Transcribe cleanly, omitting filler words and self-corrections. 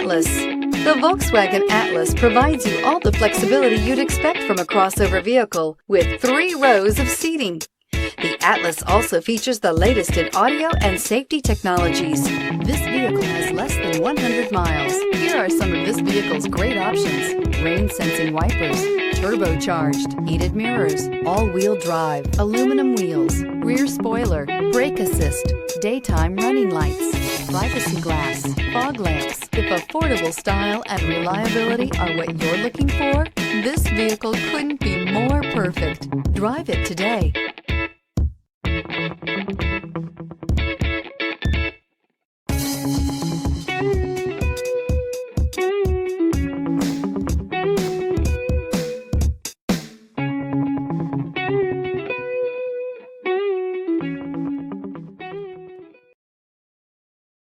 Atlas. The Volkswagen Atlas provides you all the flexibility you'd expect from a crossover vehicle with 3 rows of seating. The Atlas also features the latest in audio and safety technologies. This vehicle has less than 100 miles. Here are some of this vehicle's great options: rain-sensing wipers, turbocharged, heated mirrors, all-wheel drive, aluminum wheels, rear spoiler, brake assist, daytime running lights, privacy glass, fog lamps. If affordable style and reliability are what you're looking for, this vehicle couldn't be more perfect. Drive it today.